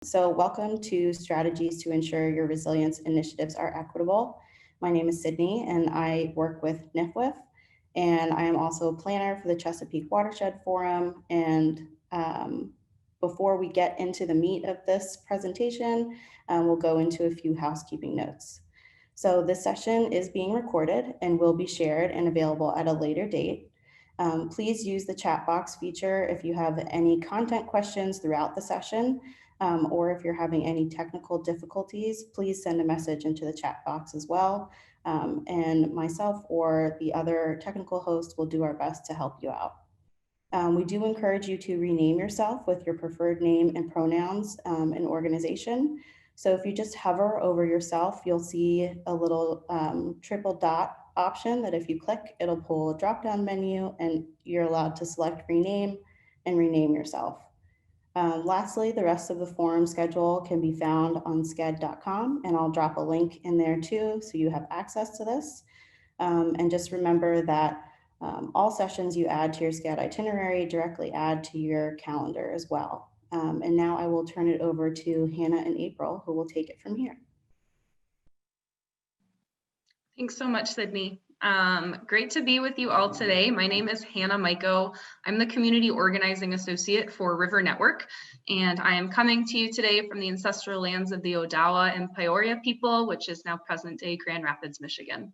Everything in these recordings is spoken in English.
So welcome to Strategies to Ensure Your Resilience Initiatives Are Equitable. My name is Sydney and I work with NIFWIF, and I am also a planner for the Chesapeake Watershed Forum. And before we get into the meat of this presentation, we'll go into a few housekeeping notes. So this session is being recorded and will be shared and available at a later date. Please use the chat box feature if you have any content questions throughout the session. Or if you're having any technical difficulties, please send a message into the chat box as well. And myself or the other technical host will do our best to help you out. We do encourage you to rename yourself with your preferred name and pronouns and organization. So if you just hover over yourself, you'll see a little triple dot option that if you click, it'll pull a drop-down menu and you're allowed to select rename and rename yourself. Lastly, the rest of the forum schedule can be found on sched.com, and I'll drop a link in there too so you have access to this. And just remember that all sessions you add to your Sched itinerary directly add to your calendar as well. And now I will turn it over to Hannah and April, who will take it from here. Thanks so much, Sydney. Great to be with you all today. My name is Hannah Mico. I'm the Community Organizing Associate for River Network, and I am coming to you today from the ancestral lands of the Odawa and Peoria people, which is now present-day Grand Rapids, Michigan.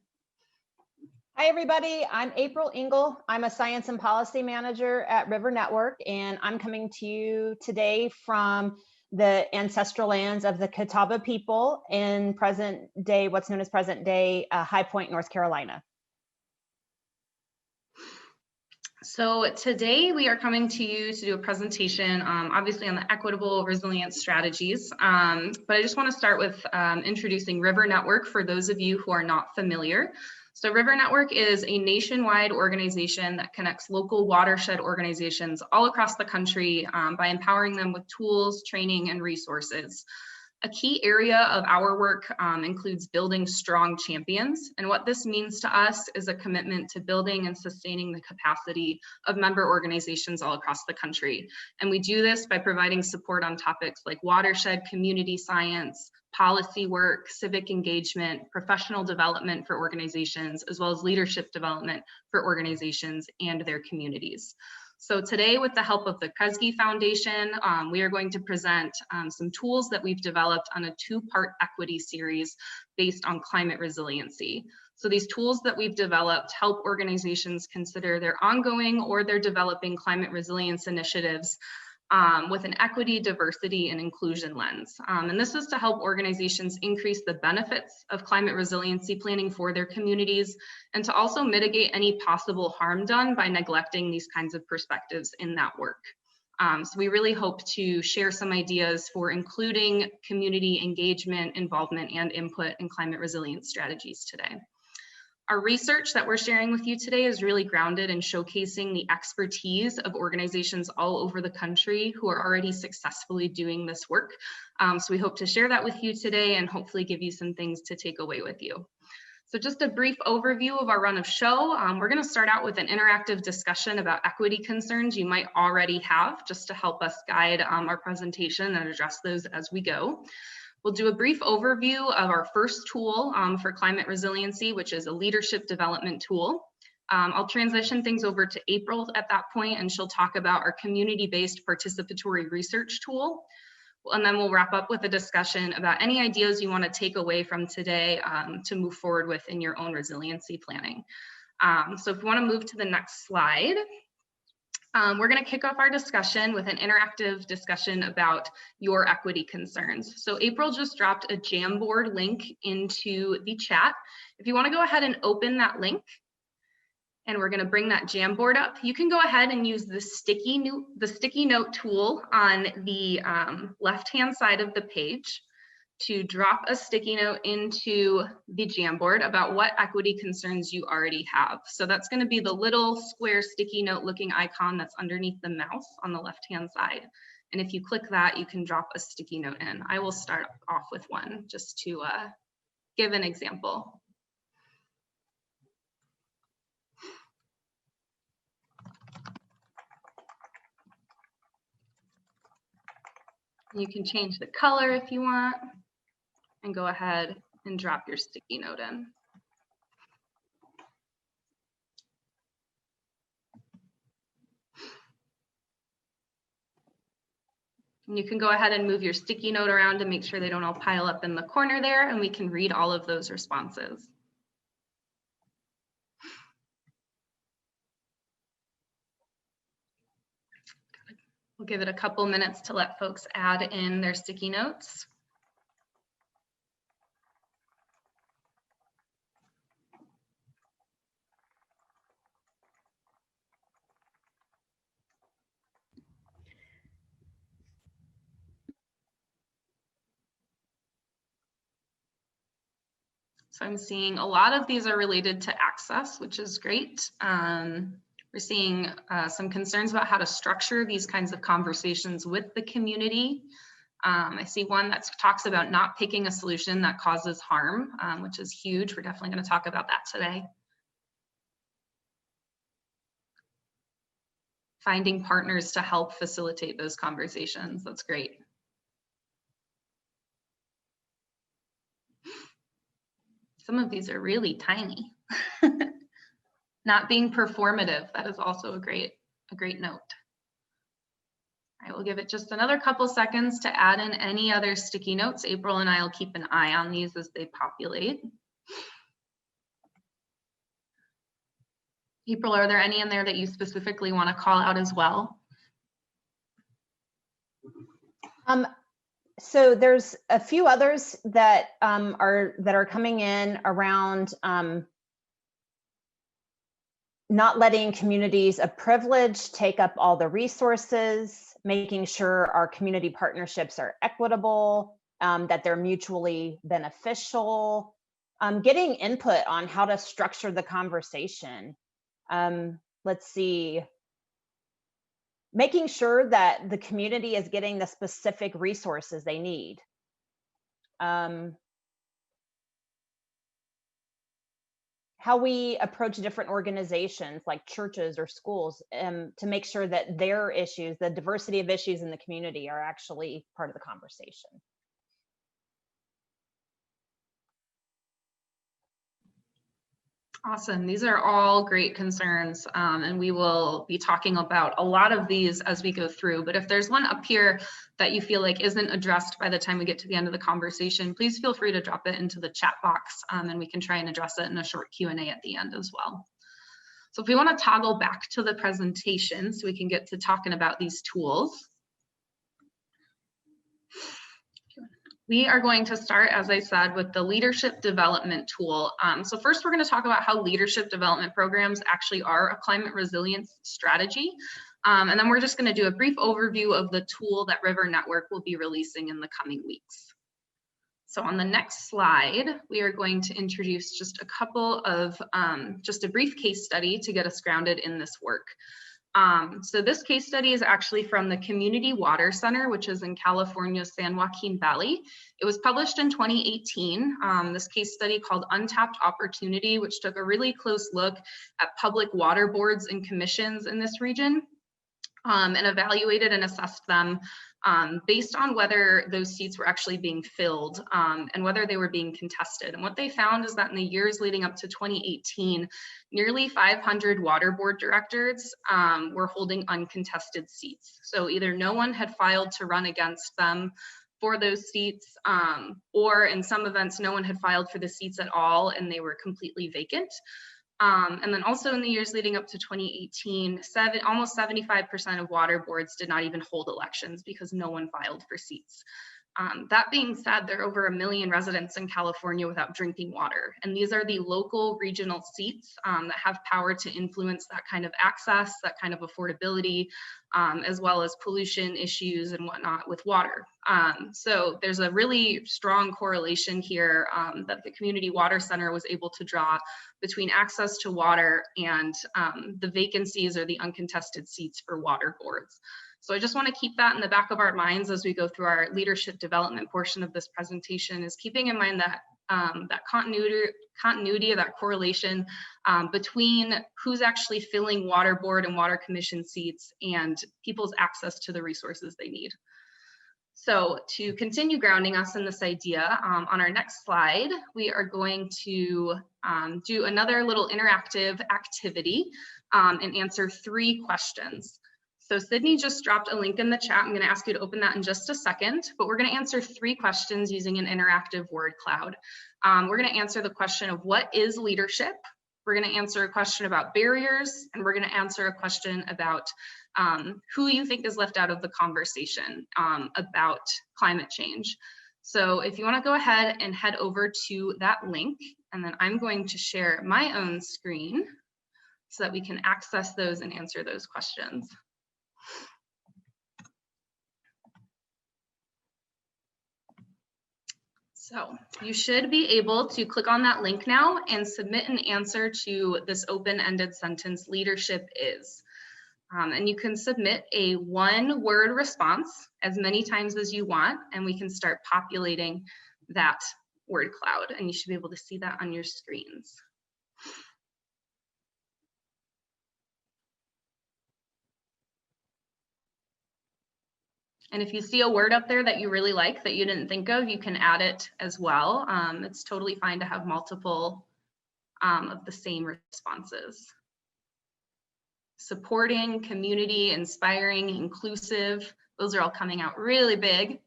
Hi, everybody. I'm April Ingle. I'm a Science and Policy Manager at River Network, and I'm coming to you today from the ancestral lands of the Catawba people in present day, what's known as present day High Point, North Carolina. So today we are coming to you to do a presentation, obviously on the equitable resilience strategies, but I just want to start with introducing River Network for those of you who are not familiar. So River Network is a nationwide organization that connects local watershed organizations all across the country by empowering them with tools, training, and resources. A key area of our work includes building strong champions. And what this means to us is a commitment to building and sustaining the capacity of member organizations all across the country. And we do this by providing support on topics like watershed, community science, policy work, civic engagement, professional development for organizations, as well as leadership development for organizations and their communities. So today, with the help of the Kresge Foundation, we are going to present some tools that we've developed on a two-part equity series based on climate resiliency. So these tools that we've developed help organizations consider their ongoing or their developing climate resilience initiatives with an equity, diversity, and inclusion lens. And this is to help organizations increase the benefits of climate resiliency planning for their communities, and to also mitigate any possible harm done by neglecting these kinds of perspectives in that work. So we really hope to share some ideas for including community engagement, involvement, and input in climate resilience strategies today. Our research that we're sharing with you today is really grounded in showcasing the expertise of organizations all over the country who are already successfully doing this work. So we hope to share that with you today and hopefully give you some things to take away with you. So just a brief overview of our run of show. We're going to start out with an interactive discussion about equity concerns you might already have, just to help us guide our presentation and address those as we go. We'll do a brief overview of our first tool for climate resiliency, which is a leadership development tool. I'll transition things over to April at that point, and she'll talk about our community-based participatory research tool. And then we'll wrap up with a discussion about any ideas you want to take away from today to move forward with in your own resiliency planning. So if you want to move to the next slide. We're going to kick off our discussion with an interactive discussion about your equity concerns. So April just dropped a Jamboard link into the chat. If you want to go ahead and open that link, and we're going to bring that Jamboard up, you can go ahead and use the sticky note tool on the left-hand side of the page to drop a sticky note into the Jamboard about what equity concerns you already have. So that's going to be the little square sticky note looking icon that's underneath the mouse on the left-hand side. And if you click that, you can drop a sticky note in. I will start off with one just to give an example. You can change the color if you want and go ahead and drop your sticky note in. And you can go ahead and move your sticky note around to make sure they don't all pile up in the corner there, and we can read all of those responses. We'll give it a couple minutes to let folks add in their sticky notes. So I'm seeing a lot of these are related to access, which is great. We're seeing some concerns about how to structure these kinds of conversations with the community. I see one that talks about not picking a solution that causes harm, which is huge. We're definitely going to talk about that today. Finding partners to help facilitate those conversations. That's great. Some of these are really tiny. Not being performative, that is also a great note. I will give it just another couple seconds to add in any other sticky notes. April and I will keep an eye on these as they populate. April, are there any in there that you specifically want to call out as well? So there's a few others that are coming in around not letting communities of privilege take up all the resources, making sure our community partnerships are equitable, that they're mutually beneficial, getting input on how to structure the conversation. Let's see. Making sure that the community is getting the specific resources they need. How we approach different organizations like churches or schools to make sure that their issues, the diversity of issues in the community, are actually part of the conversation. Awesome. These are all great concerns, and we will be talking about a lot of these as we go through. But if there's one up here that you feel like isn't addressed by the time we get to the end of the conversation, please feel free to drop it into the chat box, and we can try and address it in a short Q&A at the end as well. So if we want to toggle back to the presentation so we can get to talking about these tools. We are going to start, as I said, with the leadership development tool. So first, we're going to talk about how leadership development programs actually are a climate resilience strategy. And then we're just going to do a brief overview of the tool that River Network will be releasing in the coming weeks. So on the next slide, we are going to introduce just a couple of, just a brief case study to get us grounded in this work. So this case study is actually from the Community Water Center, which is in California's San Joaquin Valley. It was published in 2018. This case study called Untapped Opportunity, which took a really close look at public water boards and commissions in this region, and evaluated and assessed them based on whether those seats were actually being filled and whether they were being contested. And what they found is that in the years leading up to 2018, nearly 500 water board directors were holding uncontested seats. So either no one had filed to run against them for those seats, or in some events, no one had filed for the seats at all and they were completely vacant. And then also in the years leading up to 2018, almost 75% of water boards did not even hold elections because no one filed for seats. That being said, there are over 1 million residents in California without drinking water. And these are the local regional seats that have power to influence that kind of access, that kind of affordability, as well as pollution issues and whatnot with water. So there's a really strong correlation here that the Community Water Center was able to draw between access to water and the vacancies or the uncontested seats for water boards. So I just want to keep that in the back of our minds as we go through our leadership development portion of this presentation, is keeping in mind that that continuity of that correlation between who's actually filling water board and water commission seats and people's access to the resources they need. So to continue grounding us in this idea, on our next slide, we are going to do another little interactive activity and answer 3 questions. So Sydney just dropped a link in the chat. I'm going to ask you to open that in just a second, but we're going to answer 3 questions using an interactive word cloud. We're going to answer the question of what is leadership? We're going to answer a question about barriers, and we're going to answer a question about who you think is left out of the conversation about climate change. So if you want to go ahead and head over to that link, and then I'm going to share my own screen so that we can access those and answer those questions. So you should be able to click on that link now and submit an answer to this open-ended sentence, leadership is. And you can submit a 1-word response as many times as you want, and we can start populating that word cloud, and you should be able to see that on your screens. And if you see a word up there that you really like that you didn't think of, you can add it as well. It's totally fine to have multiple of the same responses. Supporting, community, inspiring, inclusive, those are all coming out really big.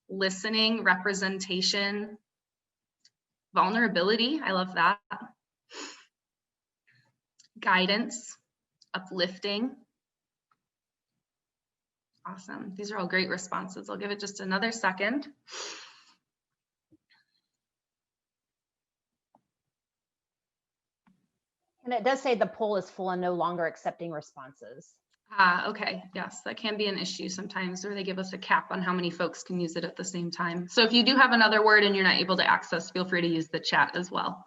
Listening, representation, vulnerability, I love that. Guidance, uplifting. Awesome. These are all great responses. I'll give it just another second. And it does say the poll is full and no longer accepting responses. Okay, yes, that can be an issue sometimes, where they give us a cap on how many folks can use it at the same time. So if you do have another word and you're not able to access, feel free to use the chat as well.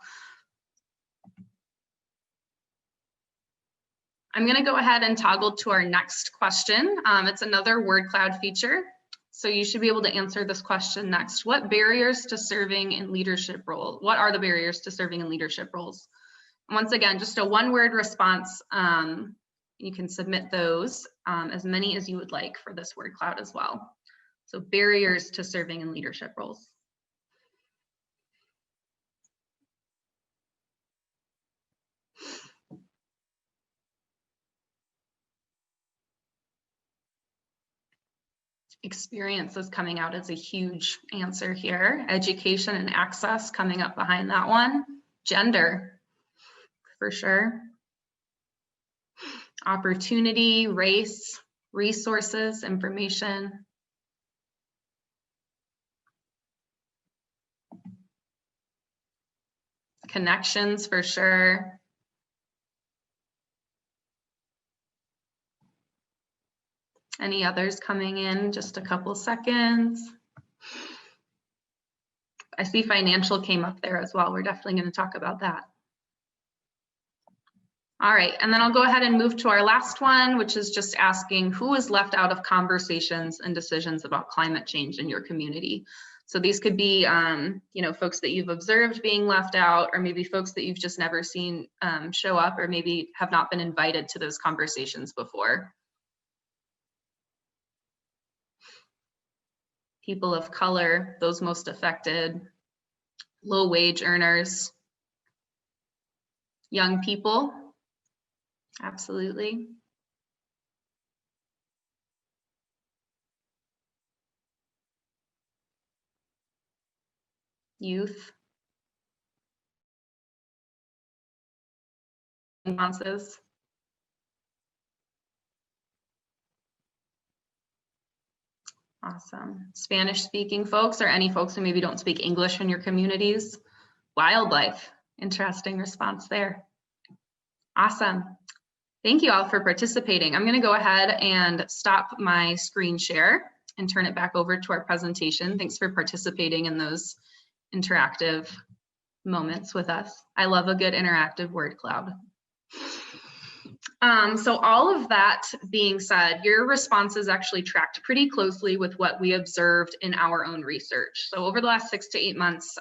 I'm going to go ahead and toggle to our next question. It's another word cloud feature. So you should be able to answer this question next. What barriers to serving in leadership roles? What are the barriers to serving in leadership roles? And once again, just a 1-word response. You can submit those, as many as you would like for this word cloud as well. So barriers to serving in leadership roles. Experience is coming out as a huge answer here. Education and access coming up behind that one. Gender, for sure. Opportunity, race, resources, information. Connections, for sure. Any others coming in? Just a couple seconds. I see financial came up there as well. We're definitely going to talk about that. All right, and then I'll go ahead and move to our last one, which is just asking who is left out of conversations and decisions about climate change in your community. So these could be, you know, folks that you've observed being left out, or maybe folks that you've just never seen show up, or maybe have not been invited to those conversations before. People of color, those most affected, low wage earners, young people, absolutely. Youth. Nuances. Awesome. Spanish speaking folks, or any folks who maybe don't speak English in your communities. Wildlife. Interesting response there. Awesome. Thank you all for participating. I'm going to go ahead and stop my screen share and turn it back over to our presentation. Thanks for participating in those interactive moments with us. I love a good interactive word cloud. So all of that being said, your responses actually tracked pretty closely with what we observed in our own research. So over the last 6 to 8 months,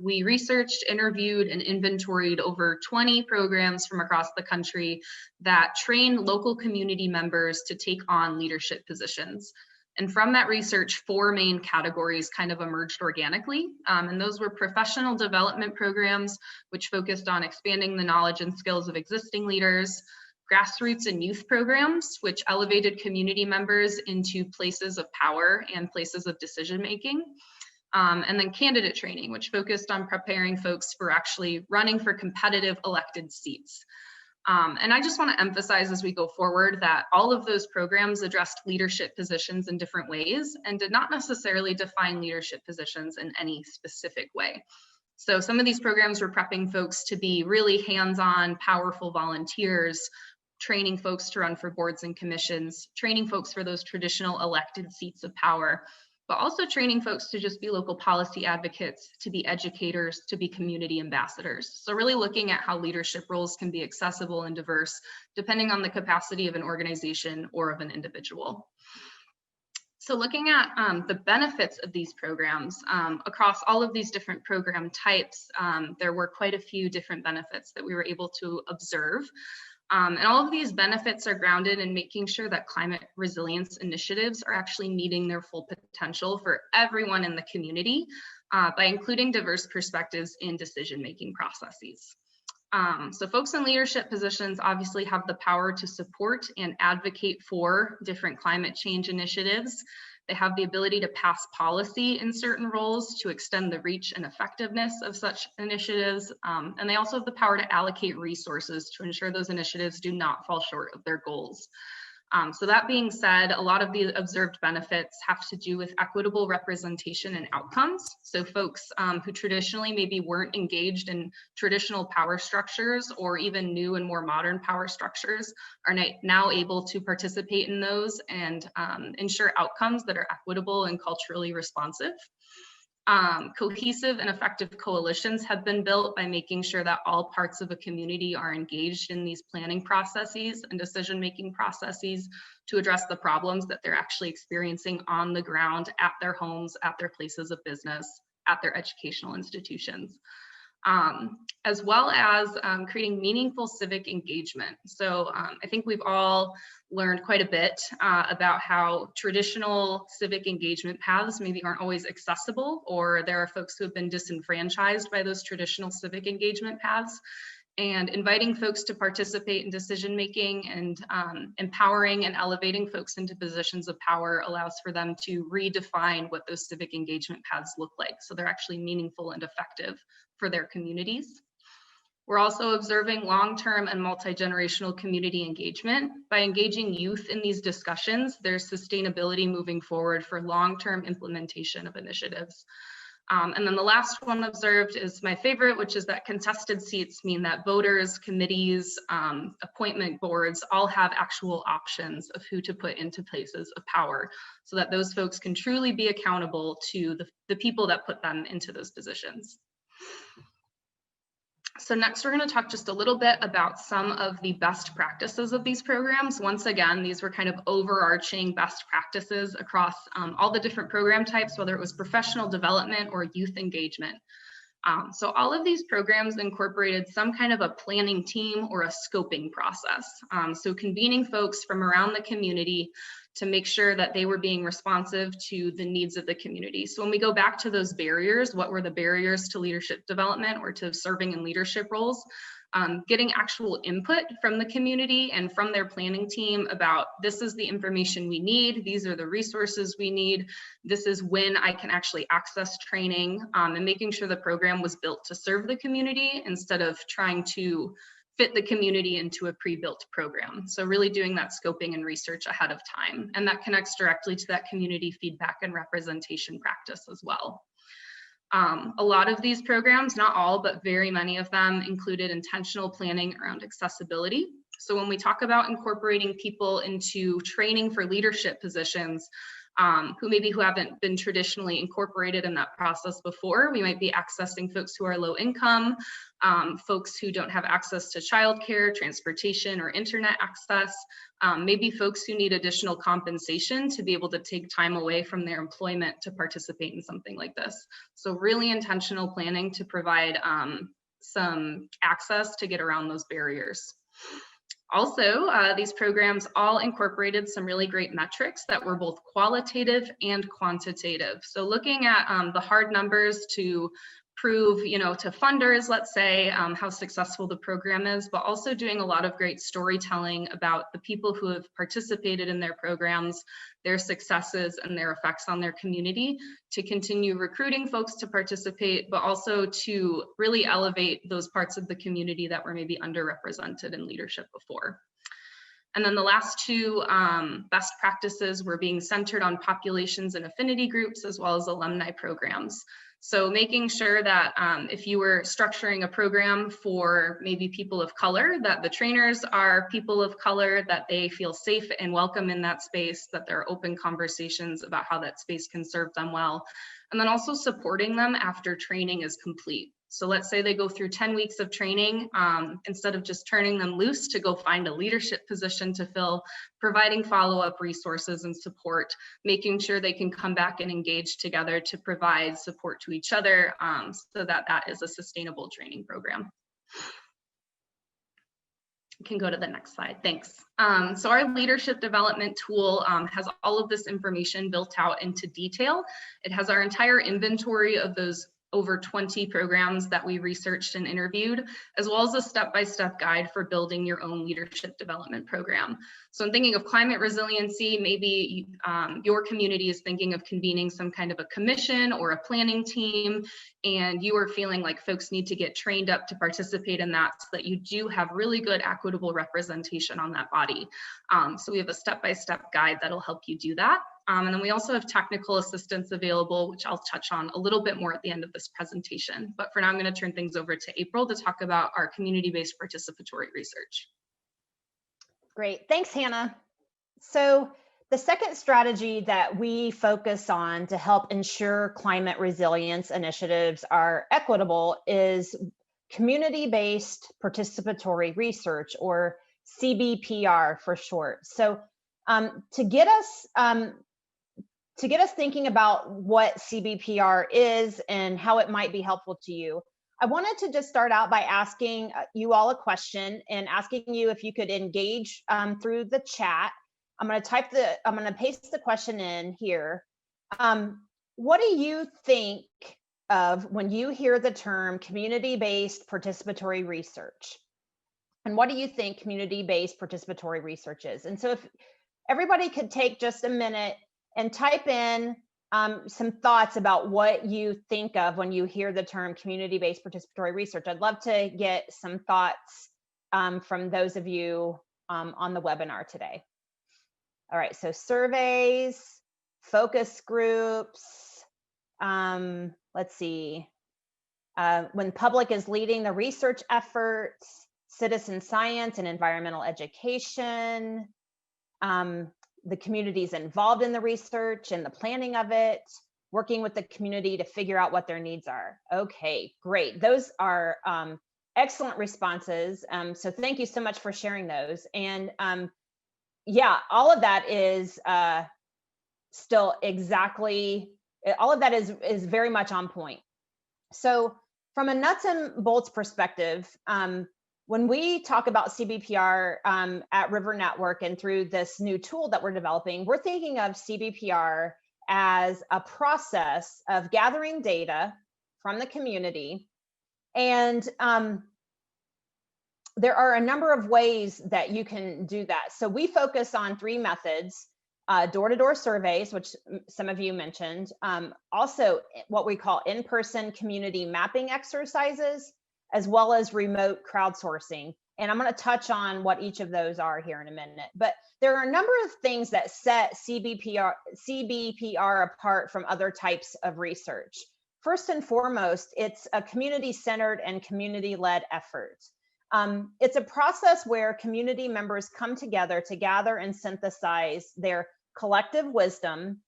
we researched, interviewed, and inventoried over 20 programs from across the country that train local community members to take on leadership positions. And from that research, 4 main categories kind of emerged organically. And those were professional development programs, which focused on expanding the knowledge and skills of existing leaders, grassroots and youth programs, which elevated community members into places of power and places of decision-making. And then candidate training, which focused on preparing folks for actually running for competitive elected seats. And I just want to emphasize as we go forward that all of those programs addressed leadership positions in different ways and did not necessarily define leadership positions in any specific way. So some of these programs were prepping folks to be really hands-on, powerful volunteers, training folks to run for boards and commissions, training folks for those traditional elected seats of power, but also training folks to just be local policy advocates, to be educators, to be community ambassadors. So really looking at how leadership roles can be accessible and diverse, depending on the capacity of an organization or of an individual. So looking at the benefits of these programs, across all of these different program types, there were quite a few different benefits that we were able to observe. And all of these benefits are grounded in making sure that climate resilience initiatives are actually meeting their full potential for everyone in the community by including diverse perspectives in decision-making processes. So folks in leadership positions obviously have the power to support and advocate for different climate change initiatives. They have the ability to pass policy in certain roles to extend the reach and effectiveness of such initiatives. And they also have the power to allocate resources to ensure those initiatives do not fall short of their goals. So that being said, a lot of the observed benefits have to do with equitable representation and outcomes. So folks who traditionally maybe weren't engaged in traditional power structures or even new and more modern power structures are now able to participate in those and ensure outcomes that are equitable and culturally responsive. Cohesive and effective coalitions have been built by making sure that all parts of a community are engaged in these planning processes and decision-making processes to address the problems that they're actually experiencing on the ground at their homes, at their places of business, at their educational institutions. As well as creating meaningful civic engagement. So I think we've all learned quite a bit about how traditional civic engagement paths maybe aren't always accessible, or there are folks who have been disenfranchised by those traditional civic engagement paths. And inviting folks to participate in decision making and empowering and elevating folks into positions of power allows for them to redefine what those civic engagement paths look like, so they're actually meaningful and effective for their communities. We're also observing long-term and multi-generational community engagement. By engaging youth in these discussions, there's sustainability moving forward for long-term implementation of initiatives. And then the last one observed is my favorite, which is that contested seats mean that voters, committees, appointment boards all have actual options of who to put into places of power, so that those folks can truly be accountable to the people that put them into those positions. So next, we're going to talk just a little bit about some of the best practices of these programs. Once again, these were kind of overarching best practices across all the different program types, whether it was professional development or youth engagement. So all of these programs incorporated some kind of a planning team or a scoping process. So convening folks from around the community to make sure that they were being responsive to the needs of the community. So when we go back to those barriers, what were the barriers to leadership development or to serving in leadership roles? Getting actual input from the community and from their planning team about, this is the information we need, these are the resources we need, this is when I can actually access training, and making sure the program was built to serve the community instead of trying to fit the community into a pre-built program. So really doing that scoping and research ahead of time. And that connects directly to that community feedback and representation practice as well. A lot of these programs, not all, but very many of them included intentional planning around accessibility. So when we talk about incorporating people into training for leadership positions, who haven't been traditionally incorporated in that process before, we might be accessing folks who are low income, folks who don't have access to childcare, transportation, or internet access, maybe folks who need additional compensation to be able to take time away from their employment to participate in something like this. So really intentional planning to provide some access to get around those barriers. Also, these programs all incorporated some really great metrics that were both qualitative and quantitative. So looking at the hard numbers to prove, to funders, let's say, how successful the program is, but also doing a lot of great storytelling about the people who have participated in their programs, their successes and their effects on their community, to continue recruiting folks to participate, but also to really elevate those parts of the community that were maybe underrepresented in leadership before. And then the last two best practices were being centered on populations and affinity groups, as well as alumni programs. So making sure that if you were structuring a program for maybe people of color, that the trainers are people of color, that they feel safe and welcome in that space, that there are open conversations about how that space can serve them well, and then also supporting them after training is complete. So let's say they go through 10 weeks of training, instead of just turning them loose to go find a leadership position to fill, providing follow-up resources and support, making sure they can come back and engage together to provide support to each other, so that that is a sustainable training program. You can go to the next slide, thanks. So our leadership development tool has all of this information built out into detail. It has our entire inventory of those over 20 programs that we researched and interviewed, as well as a step-by-step guide for building your own leadership development program. So I'm thinking of climate resiliency, maybe your community is thinking of convening some kind of a commission or a planning team, and you are feeling like folks need to get trained up to participate in that so that you do have really good equitable representation on that body. So we have a step-by-step guide that'll help you do that. And then we also have technical assistance available, which I'll touch on a little bit more at the end of this presentation. But for now, I'm going to turn things over to April to talk about our community-based participatory research. Great, thanks, Hannah. So the second strategy that we focus on to help ensure climate resilience initiatives are equitable is community-based participatory research, or CBPR for short. So to get us thinking about what CBPR is and how it might be helpful to you, I wanted to just start out by asking you all a question and asking you if you could engage through the chat. I'm going to paste the question in here. What do you think of when you hear the term community-based participatory research? And what do you think community-based participatory research is? And so if everybody could take just a minute and type in some thoughts about what you think of when you hear the term community-based participatory research. I'd love to get some thoughts from those of you on the webinar today. All right, so surveys, focus groups, let's see, when public is leading the research efforts, citizen science and environmental education, the communities involved in the research and the planning of it, working with the community to figure out what their needs are. Okay, great. Those are excellent responses. So thank you so much for sharing those. And yeah, all of that is still exactly, all of that is very much on point. So from a nuts and bolts perspective, when we talk about CBPR at River Network and through this new tool that we're developing, we're thinking of CBPR as a process of gathering data from the community. And there are a number of ways that you can do that. So we focus on 3 methods: door-to-door surveys, which some of you mentioned, also what we call in-person community mapping exercises, as well as remote crowdsourcing. And I'm going to touch on what each of those are here in a minute. But there are a number of things that set CBPR apart from other types of research. First and foremost, it's a community-centered and community-led effort. It's a process where community members come together to gather and synthesize their collective wisdom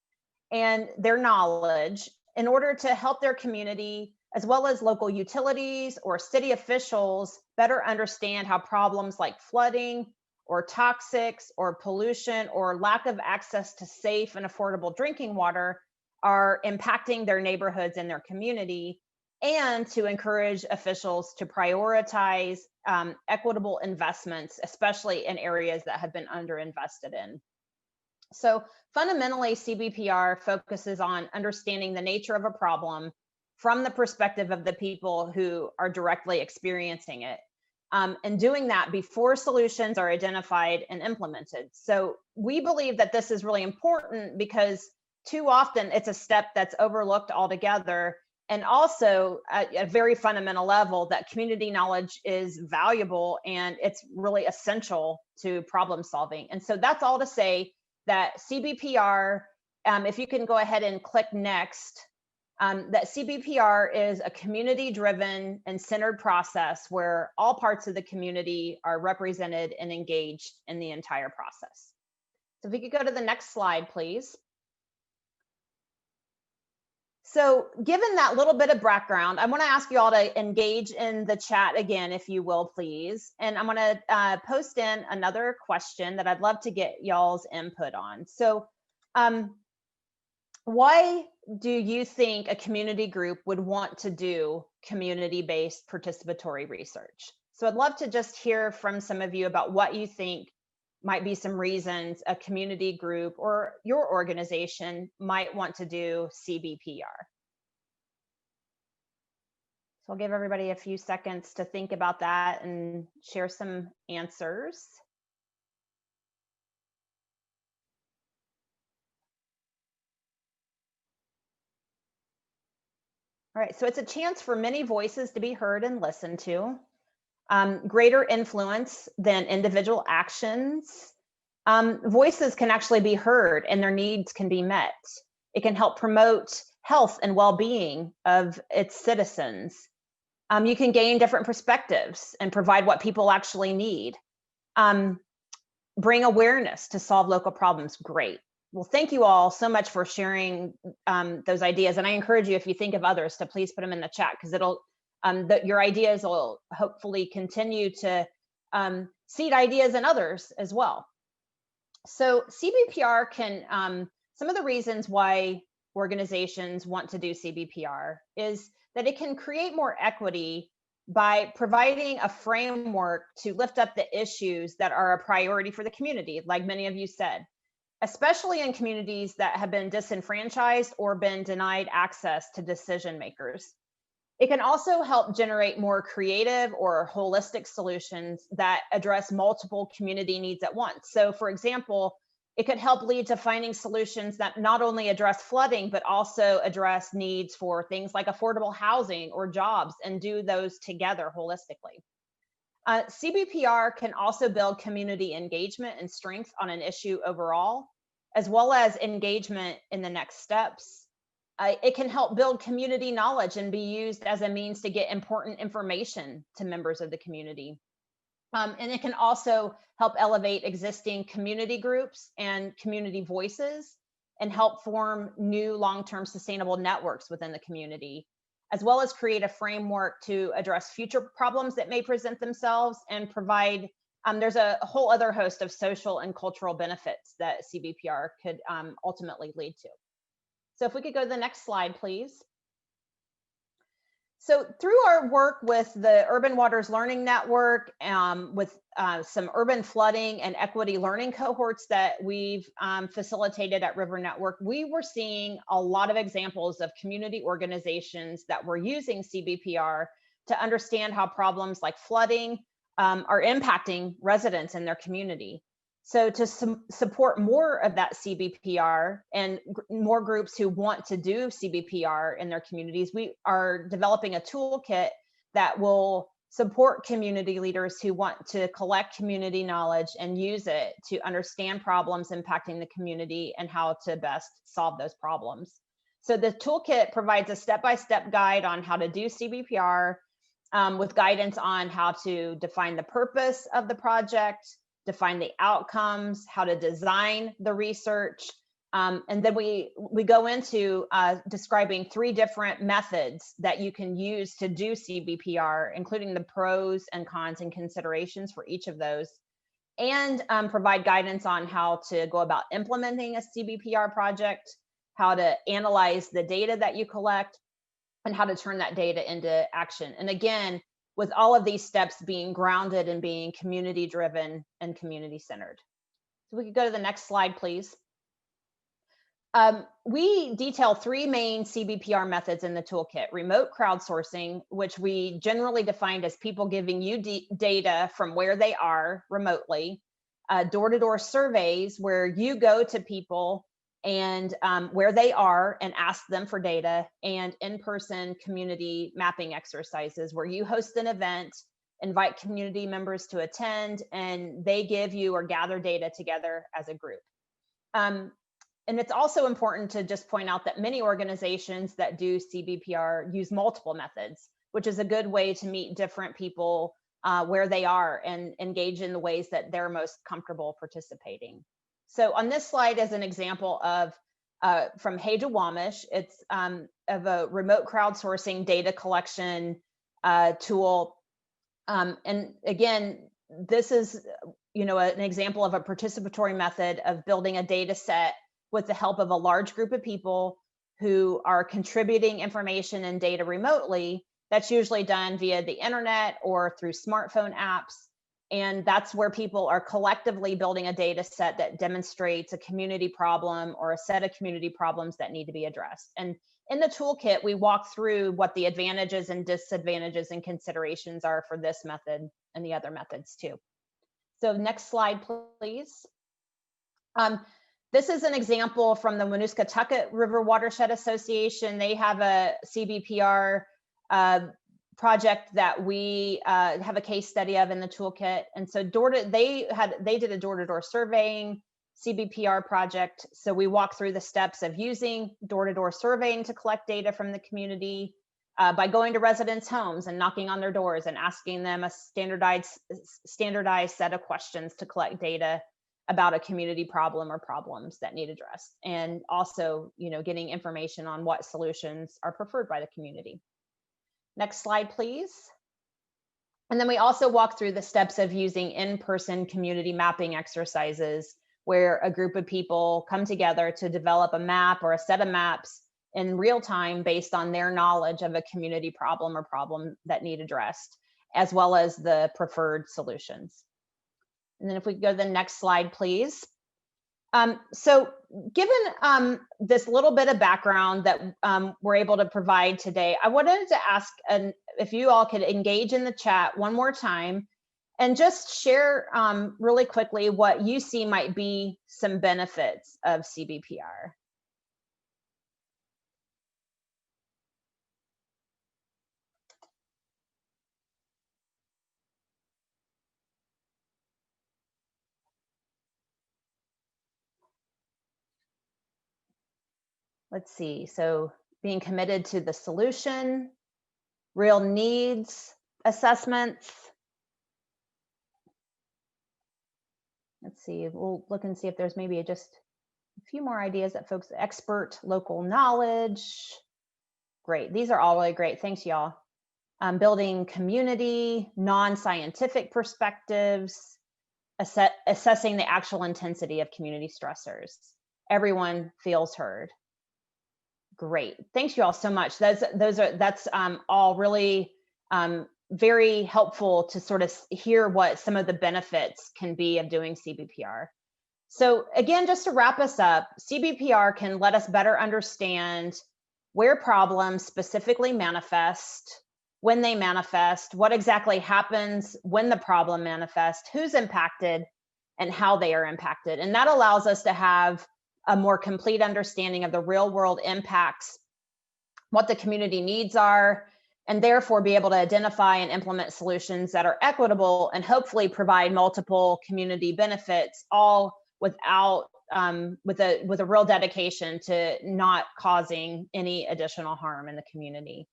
and their knowledge in order to help their community, as well as local utilities or city officials, better understand how problems like flooding or toxics or pollution or lack of access to safe and affordable drinking water are impacting their neighborhoods and their community, and to encourage officials to prioritize equitable investments, especially in areas that have been underinvested in. So fundamentally, CBPR focuses on understanding the nature of a problem from the perspective of the people who are directly experiencing it, and doing that before solutions are identified and implemented. So we believe that this is really important because too often it's a step that's overlooked altogether. And also at a very fundamental level, that community knowledge is valuable and it's really essential to problem solving. And so that's all to say that CBPR, if you can go ahead and click next, that CBPR is a community-driven and centered process where all parts of the community are represented and engaged in the entire process. So if we could go to the next slide, please. So given that little bit of background, I want to ask you all to engage in the chat again, if you will, please. And I'm going to post in another question that I'd love to get y'all's input on. So why do you think a community group would want to do community-based participatory research? So I'd love to just hear from some of you about what you think might be some reasons a community group or your organization might want to do CBPR. So I'll give everybody a few seconds to think about that and share some answers. All right, so it's a chance for many voices to be heard and listened to. Greater influence than individual actions. Voices can actually be heard and their needs can be met. It can help promote health and well-being of its citizens. You can gain different perspectives and provide what people actually need. Bring awareness to solve local problems. Great. Well, thank you all so much for sharing those ideas. And I encourage you, if you think of others, to please put them in the chat, because it'll your ideas will hopefully continue to seed ideas in others as well. So CBPR can, some of the reasons why organizations want to do CBPR is that it can create more equity by providing a framework to lift up the issues that are a priority for the community, like many of you said, especially in communities that have been disenfranchised or been denied access to decision makers. It can also help generate more creative or holistic solutions that address multiple community needs at once. So for example, it could help lead to finding solutions that not only address flooding, but also address needs for things like affordable housing or jobs, and do those together holistically. CBPR can also build community engagement and strength on an issue overall, as well as engagement in the next steps. It can help build community knowledge and be used as a means to get important information to members of the community. And it can also help elevate existing community groups and community voices and help form new long-term sustainable networks within the community, as well as create a framework to address future problems that may present themselves and provide, there's a whole other host of social and cultural benefits that CBPR could ultimately lead to. So if we could go to the next slide, please. So through our work with the Urban Waters Learning Network, with some urban flooding and equity learning cohorts that we've facilitated at River Network, we were seeing a lot of examples of community organizations that were using CBPR to understand how problems like flooding are impacting residents in their community. So to support more of that CBPR and more groups who want to do CBPR in their communities, we are developing a toolkit that will support community leaders who want to collect community knowledge and use it to understand problems impacting the community and how to best solve those problems. So the toolkit provides a step-by-step guide on how to do CBPR, with guidance on how to define the purpose of the project, define the outcomes, how to design the research. And then we go into describing 3 different methods that you can use to do CBPR, including the pros and cons and considerations for each of those, and provide guidance on how to go about implementing a CBPR project, how to analyze the data that you collect, and how to turn that data into action. And again, with all of these steps being grounded and being community driven and community centered. So we could go to the next slide, please. We detail 3 main CBPR methods in the toolkit: remote crowdsourcing, which we generally defined as people giving you data from where they are remotely; door-to-door surveys, where you go to people and where they are and ask them for data; and in-person community mapping exercises, where you host an event, invite community members to attend, and they give you or gather data together as a group. And it's also important to just point out that many organizations that do CBPR use multiple methods, which is a good way to meet different people where they are and engage in the ways that they're most comfortable participating. So on this slide is an example of from Hejawamish. It's of a remote crowdsourcing data collection tool. And again, this is an example of a participatory method of building a data set with the help of a large group of people who are contributing information and data remotely. That's usually done via the internet or through smartphone apps. And that's where people are collectively building a data set that demonstrates a community problem or a set of community problems that need to be addressed. And in the toolkit, we walk through what the advantages and disadvantages and considerations are for this method and the other methods too. So next slide, please. This is an example from the Winooska-Tucket River Watershed Association. They have a CBPR project that we have a case study of in the toolkit. And so they did a door-to-door surveying CBPR project. So we walk through the steps of using door-to-door surveying to collect data from the community by going to residents' homes and knocking on their doors and asking them a standardized set of questions to collect data about a community problem or problems that need addressed, and also getting information on what solutions are preferred by the community. Next slide, please. And then we also walk through the steps of using in-person community mapping exercises, where a group of people come together to develop a map or a set of maps in real time based on their knowledge of a community problem or problem that need addressed, as well as the preferred solutions. And then if we go to the next slide, please. So given this little bit of background that we're able to provide today, I wanted to ask if you all could engage in the chat one more time and just share really quickly what you see might be some benefits of CBPR. Let's see, so being committed to the solution, real needs assessments. Let's see, we'll look and see if there's maybe just a few more ideas that folks, expert local knowledge. Great, these are all really great, thanks y'all. Building community, non-scientific perspectives, assessing the actual intensity of community stressors. Everyone feels heard. Great, thanks you all so much. That's all really very helpful to sort of hear what some of the benefits can be of doing CBPR. So again, just to wrap us up, CBPR can let us better understand where problems specifically manifest, when they manifest, what exactly happens when the problem manifests, who's impacted, and how they are impacted. And that allows us to have a more complete understanding of the real world impacts, what the community needs are, and therefore be able to identify and implement solutions that are equitable and hopefully provide multiple community benefits, all without with a real dedication to not causing any additional harm in the community.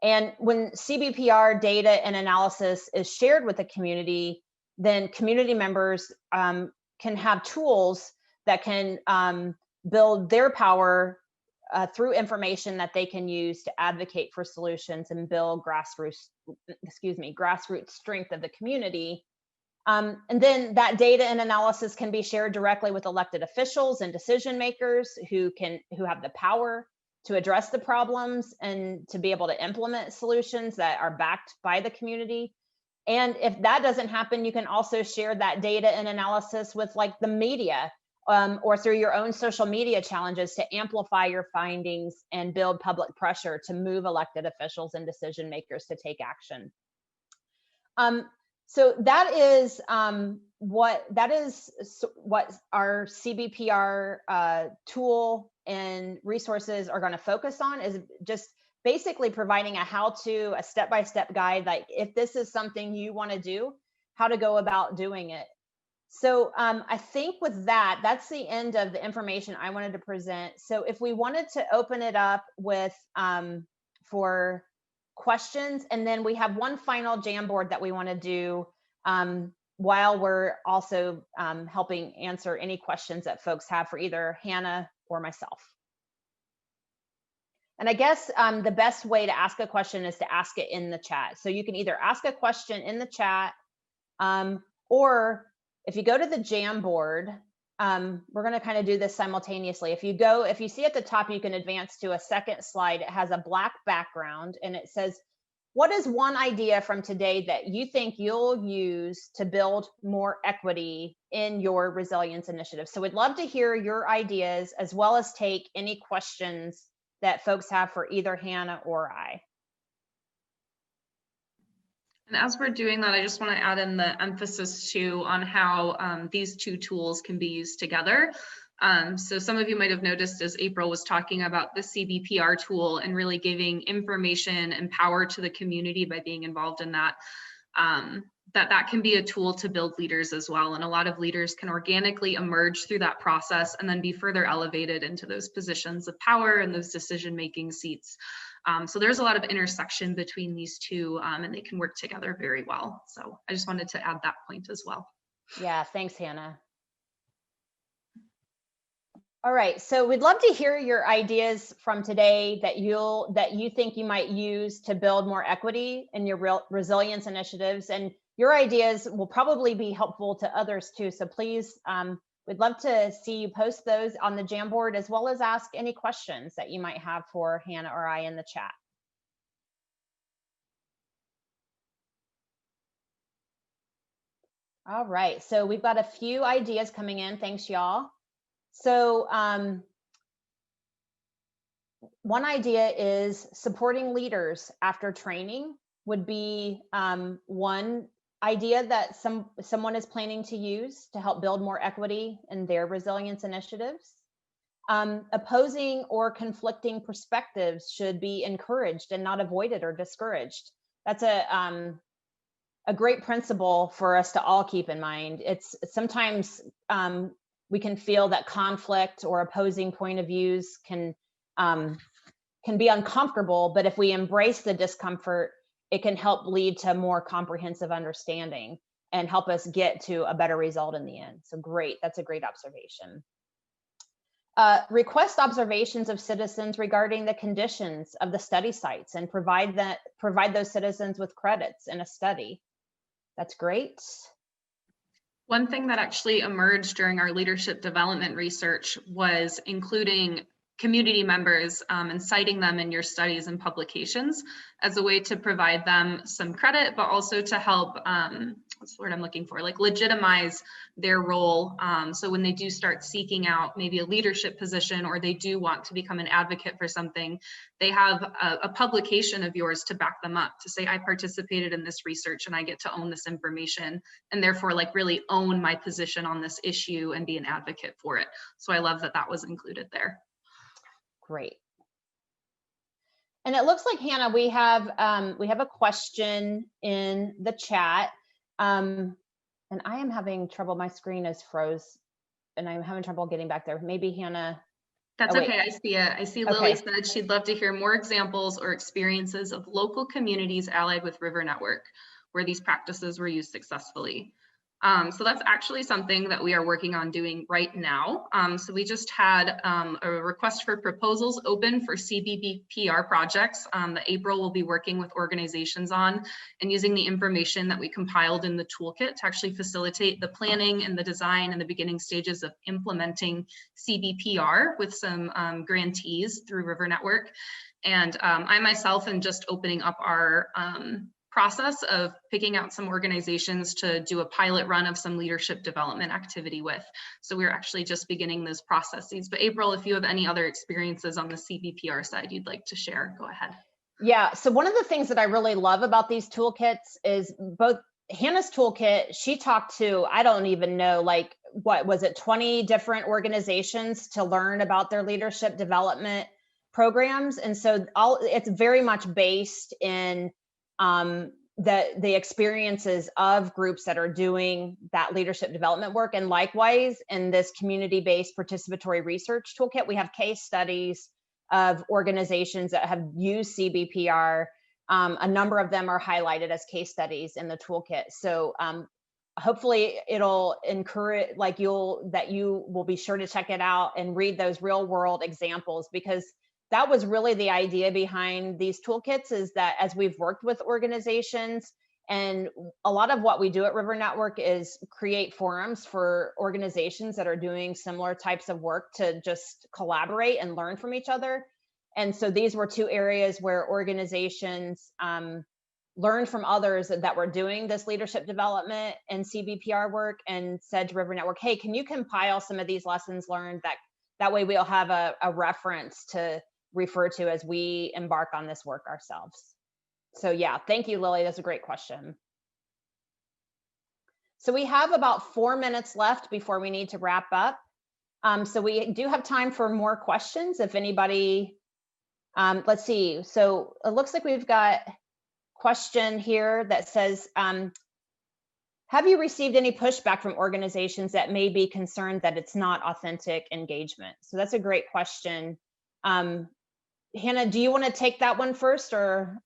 And when CBPR data and analysis is shared with the community, then community members can have tools that can build their power through information that they can use to advocate for solutions and build grassroots strength of the community. And then that data and analysis can be shared directly with elected officials and decision makers who have the power to address the problems and to be able to implement solutions that are backed by the community. And if that doesn't happen, you can also share that data and analysis with like the media or through your own social media challenges to amplify your findings and build public pressure to move elected officials and decision makers to take action. So that is what our CBPR tool and resources are going to focus on, is just basically providing a how-to, a step-by-step guide, like if this is something you want to do, how to go about doing it. So I think with that, that's the end of the information I wanted to present. So if we wanted to open it up with for questions, and then we have one final Jamboard that we want to do while we're also helping answer any questions that folks have for either Hannah or myself. And I guess the best way to ask a question is to ask it in the chat. So you can either ask a question in the chat, or if you go to the Jamboard, we're going to kind of do this simultaneously. If you see at the top, you can advance to a second slide. It has a black background and it says, what is one idea from today that you think you'll use to build more equity in your resilience initiative? So we'd love to hear your ideas, as well as take any questions that folks have for either Hannah or I. And as we're doing that, I just want to add in the emphasis too on how these two tools can be used together. So some of you might have noticed as April was talking about the CBPR tool and really giving information and power to the community by being involved in that, that can be a tool to build leaders as well. And a lot of leaders can organically emerge through that process and then be further elevated into those positions of power and those decision-making seats. So there's a lot of intersection between these two, and they can work together very well. So I just wanted to add that point as well. Yeah, thanks, Hannah. All right, so we'd love to hear your ideas from today that you think you might use to build more equity in your resilience initiatives, and your ideas will probably be helpful to others too. So please, we'd love to see you post those on the Jamboard, as well as ask any questions that you might have for Hannah or I in the chat. All right, so we've got a few ideas coming in. Thanks, y'all. So one idea is supporting leaders after training would be one idea that someone is planning to use to help build more equity in their resilience initiatives. Opposing or conflicting perspectives should be encouraged and not avoided or discouraged. That's a great principle for us to all keep in mind. It's sometimes we can feel that conflict or opposing point of views can be uncomfortable, but if we embrace the discomfort, it can help lead to more comprehensive understanding and help us get to a better result in the end. So great, that's a great observation. Request observations of citizens regarding the conditions of the study sites and provide those citizens with credits in a study. That's great. One thing that actually emerged during our leadership development research was including community members and citing them in your studies and publications as a way to provide them some credit, but also to help, what's the word I'm looking for, like legitimize their role. So when they do start seeking out maybe a leadership position, or they do want to become an advocate for something, they have a publication of yours to back them up, to say, I participated in this research and I get to own this information, and therefore like really own my position on this issue and be an advocate for it. So I love that that was included there. Great. And it looks like, Hannah, we have a question in the chat, and I am having trouble. My screen is froze, and I'm having trouble getting back there. Maybe Hannah. That's okay. I see it. I see Lily Okay. said she'd love to hear more examples or experiences of local communities allied with River Network where these practices were used successfully. So that's actually something that we are working on doing right now. So we just had a request for proposals open for CBPR projects that April will be working with organizations on, and using the information that we compiled in the toolkit to actually facilitate the planning and the design and the beginning stages of implementing CBPR with some grantees through River Network. And I myself am just opening up our process of picking out some organizations to do a pilot run of some leadership development activity with. So we're actually just beginning those processes. But April, if you have any other experiences on the CBPR side you'd like to share, go ahead. Yeah, so one of the things that I really love about these toolkits is both Hannah's toolkit, she talked to, I don't even know, like, what was it, 20 different organizations to learn about their leadership development programs. And so it's very much based in the experiences of groups that are doing that leadership development work. And likewise, in this community-based participatory research toolkit, we have case studies of organizations that have used CBPR. A number of them are highlighted as case studies in the toolkit. So hopefully it'll encourage, like, you will be sure to check it out and read those real world examples, because that was really the idea behind these toolkits, is that as we've worked with organizations, and a lot of what we do at River Network is create forums for organizations that are doing similar types of work to just collaborate and learn from each other. And so these were two areas where organizations learned from others that were doing this leadership development and CBPR work, and said to River Network, hey, can you compile some of these lessons learned? That way we'll have a reference to refer to as we embark on this work ourselves. So yeah, thank you, Lily. That's a great question. So we have about 4 minutes left before we need to wrap up. So we do have time for more questions if anybody, let's see. So it looks like we've got a question here that says, have you received any pushback from organizations that may be concerned that it's not authentic engagement? So that's a great question. Hannah, do you want to take that one first, or?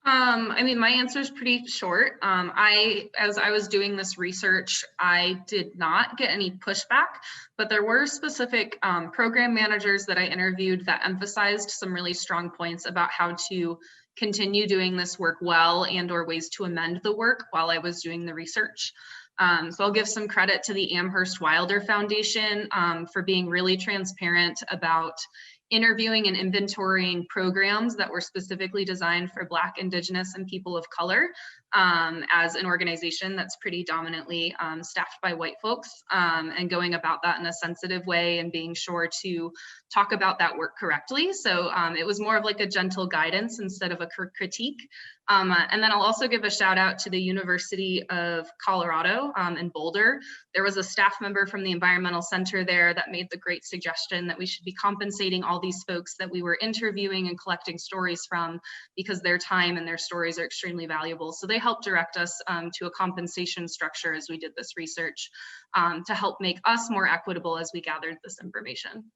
I mean, my answer is pretty short. As I was doing this research, I did not get any pushback, but there were specific program managers that I interviewed that emphasized some really strong points about how to continue doing this work well, and or ways to amend the work while I was doing the research. So I'll give some credit to the Amherst Wilder Foundation for being really transparent about interviewing and inventorying programs that were specifically designed for Black, Indigenous, and people of color, as an organization that's pretty dominantly staffed by white folks, and going about that in a sensitive way and being sure to talk about that work correctly. So it was more of like a gentle guidance instead of a critique. And then I'll also give a shout out to the University of Colorado in Boulder. There was a staff member from the Environmental Center there that made the great suggestion that we should be compensating all these folks that we were interviewing and collecting stories from, because their time and their stories are extremely valuable. So they helped direct us to a compensation structure as we did this research, to help make us more equitable as we gathered this information.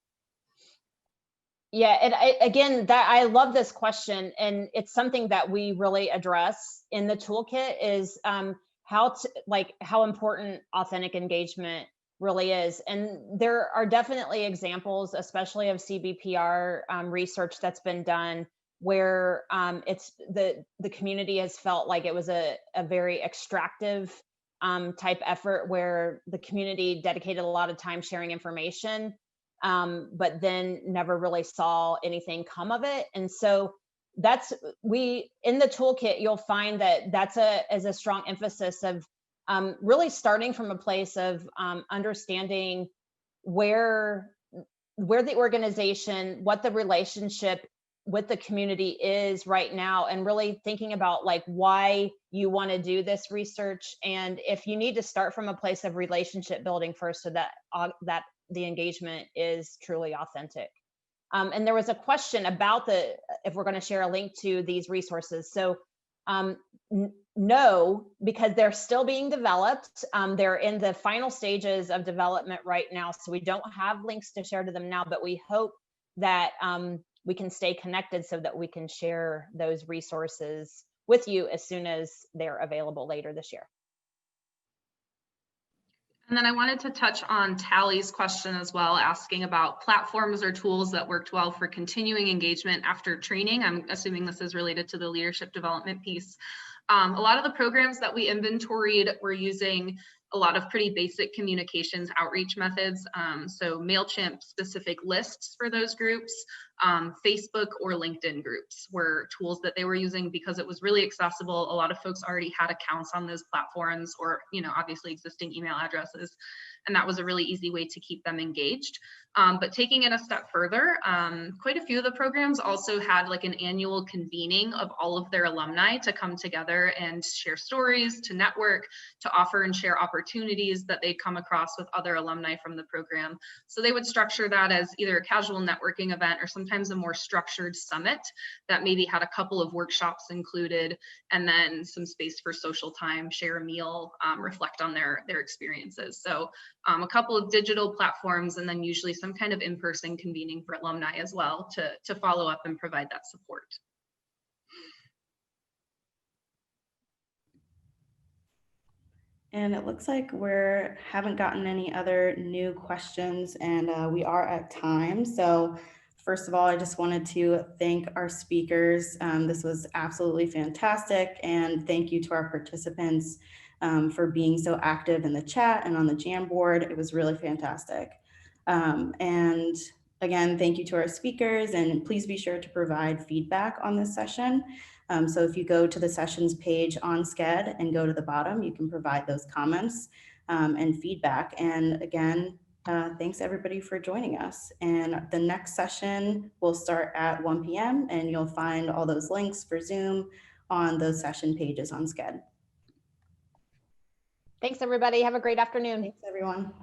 Yeah, and again, I love this question, and it's something that we really address in the toolkit, is how important authentic engagement really is. And there are definitely examples, especially of CBPR research that's been done, where it's the community has felt like it was a very extractive type effort, where the community dedicated a lot of time sharing information, but then never really saw anything come of it. And so in the toolkit, you'll find that that's a strong emphasis of really starting from a place of understanding where the organization, what the relationship with the community is right now, and really thinking about like why you want to do this research, and if you need to start from a place of relationship building first, so that the engagement is truly authentic. And there was a question about if we're going to share a link to these resources. So no, because they're still being developed. They're in the final stages of development right now, so we don't have links to share to them now, but we hope that we can stay connected so that we can share those resources with you as soon as they're available later this year. And then I wanted to touch on Tally's question as well, asking about platforms or tools that worked well for continuing engagement after training. I'm assuming this is related to the leadership development piece. A lot of the programs that we inventoried were using a lot of pretty basic communications outreach methods. So MailChimp specific lists for those groups, Facebook or LinkedIn groups were tools that they were using because it was really accessible. A lot of folks already had accounts on those platforms or, obviously existing email addresses. And that was a really easy way to keep them engaged. But taking it a step further, quite a few of the programs also had like an annual convening of all of their alumni to come together and share stories, to network, to offer and share opportunities that they'd come across with other alumni from the program. So they would structure that as either a casual networking event or sometimes a more structured summit that maybe had a couple of workshops included and then some space for social time, share a meal, reflect on their experiences. So a couple of digital platforms and then usually some kind of in-person convening for alumni as well to follow up and provide that support. And it looks like we haven't gotten any other new questions, and we are at time. So first of all, I just wanted to thank our speakers. This was absolutely fantastic, and thank you to our participants for being so active in the chat and on the Jamboard. It was really fantastic. And again, thank you to our speakers, and please be sure to provide feedback on this session. So if you go to the sessions page on Sched and go to the bottom, you can provide those comments and feedback. And again, thanks everybody for joining us. And the next session will start at 1 p.m. and you'll find all those links for Zoom on those session pages on Sched. Thanks, everybody. Have a great afternoon. Thanks, everyone.